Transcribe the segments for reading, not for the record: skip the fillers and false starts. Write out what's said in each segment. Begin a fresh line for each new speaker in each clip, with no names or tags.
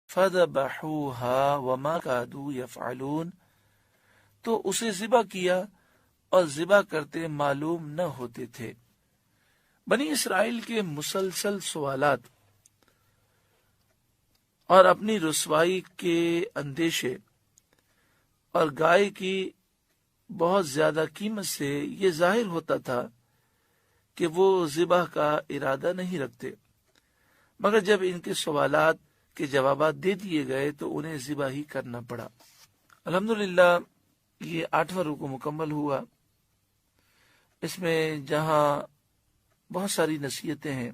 فَذَبَحُوهَا وَمَا كَادُوا يَفْعَلُونَ، تو اسے ذبح کیا اور ذبح کرتے معلوم نہ ہوتے تھے۔ بنی اسرائیل کے مسلسل سوالات اور اپنی رسوائی کے اندیشے اور گائے کی بہت زیادہ قیمت سے یہ ظاہر ہوتا تھا کہ وہ ذبح کا ارادہ نہیں رکھتے، مگر جب ان کے سوالات کے جوابات دے دیے گئے تو انہیں ذبح ہی کرنا پڑا۔ الحمدللہ یہ 8واں رکوع مکمل ہوا۔ اس میں جہاں بہت ساری نصیحتیں ہیں،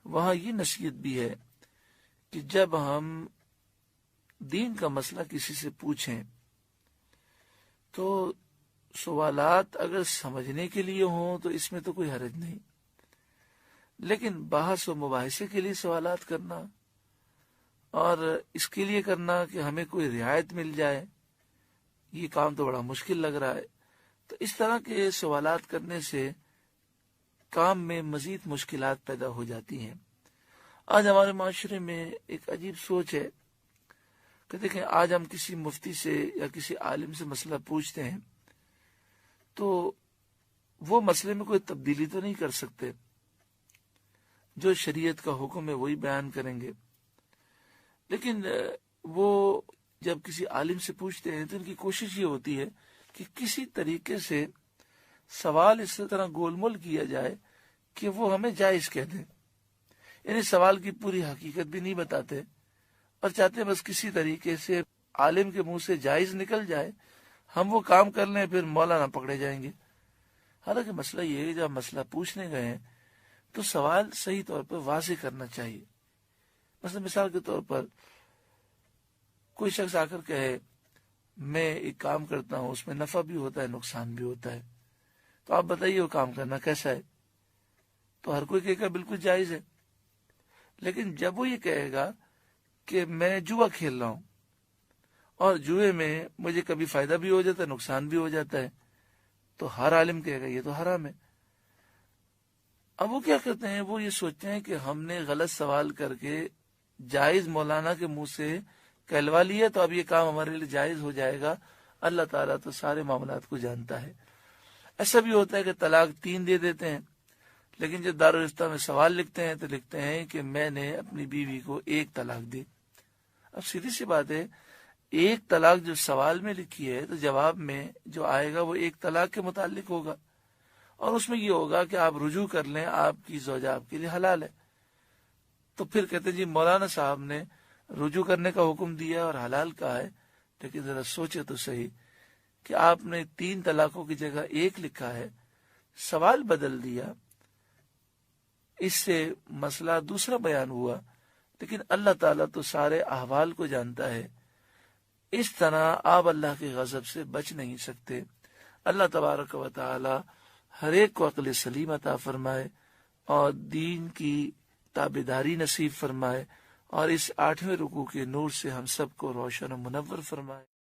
وہاں یہ نصیحت بھی ہے کہ جب ہم دین کا مسئلہ کسی سے پوچھیں تو سوالات اگر سمجھنے کے لیے ہوں تو اس میں تو کوئی حرج نہیں، لیکن بحث و مباحثے کے لیے سوالات کرنا اور اس کے لیے کرنا کہ ہمیں کوئی رعایت مل جائے، یہ کام تو بڑا مشکل لگ رہا ہے۔ تو اس طرح کے سوالات کرنے سے کام میں مزید مشکلات پیدا ہو جاتی ہیں۔ آج ہمارے معاشرے میں ایک عجیب سوچ ہے کہ دیکھیں، آج ہم کسی مفتی سے یا کسی عالم سے مسئلہ پوچھتے ہیں تو وہ مسئلے میں کوئی تبدیلی تو نہیں کر سکتے، جو شریعت کا حکم ہے وہی بیان کریں گے، لیکن وہ جب کسی عالم سے پوچھتے ہیں تو ان کی کوشش یہ ہوتی ہے کہ کسی طریقے سے سوال اس طرح گول مول کیا جائے کہ وہ ہمیں جائز کہہ دیں، یعنی سوال کی پوری حقیقت بھی نہیں بتاتے اور چاہتے بس کسی طریقے سے عالم کے منہ سے جائز نکل جائے، ہم وہ کام کر لیں، پھر مولانا پکڑے جائیں گے۔ حالانکہ مسئلہ یہ ہے، جب مسئلہ پوچھنے گئے ہیں تو سوال صحیح طور پر واضح کرنا چاہیے۔ مثلا مثال کے طور پر کوئی شخص آ کر کہے میں ایک کام کرتا ہوں، اس میں نفع بھی ہوتا ہے نقصان بھی ہوتا ہے، تو آپ بتائیے وہ کام کرنا کیسا ہے؟ تو ہر کوئی کہے گا بالکل جائز ہے۔ لیکن جب وہ یہ کہے گا کہ میں جوا کھیل رہا ہوں اور جوئے میں مجھے کبھی فائدہ بھی ہو جاتا ہے نقصان بھی ہو جاتا ہے، تو ہر عالم کہے گا یہ تو حرام ہے۔ اب وہ کیا کرتے ہیں، وہ یہ سوچتے ہیں کہ ہم نے غلط سوال کر کے جائز مولانا کے منہ سے کہلوا لیا تو اب یہ کام ہمارے لیے جائز ہو جائے گا۔ اللہ تعالیٰ تو سارے معاملات کو جانتا ہے۔ ایسا بھی ہوتا ہے کہ طلاق 3 دے دیتے ہیں، لیکن جب دارالفتہ میں سوال لکھتے ہیں تو لکھتے ہیں کہ میں نے اپنی بیوی کو 1 طلاق دی۔ اب سیدھی سی بات ہے، 1 طلاق جو سوال میں لکھی ہے تو جواب میں جو آئے گا وہ 1 طلاق کے متعلق ہوگا، اور اس میں یہ ہوگا کہ آپ رجوع کر لیں، آپ کی زوجہ آپ کے لیے حلال ہے۔ تو پھر کہتے ہیں جی مولانا صاحب نے رجوع کرنے کا حکم دیا اور حلال کہا ہے، لیکن ذرا سوچے تو صحیح کہ آپ نے 3 طلاقوں کی جگہ 1 لکھا ہے، سوال بدل دیا، اس سے مسئلہ دوسرا بیان ہوا، لیکن اللہ تعالیٰ تو سارے احوال کو جانتا ہے۔ اس طرح آپ اللہ کے غضب سے بچ نہیں سکتے۔ اللہ تبارک و تعالی ہر ایک کو عقل سلیم عطا فرمائے اور دین کی تابعداری نصیب فرمائے، اور اس 8ویں رکوع کے نور سے ہم سب کو روشن و منور فرمائے۔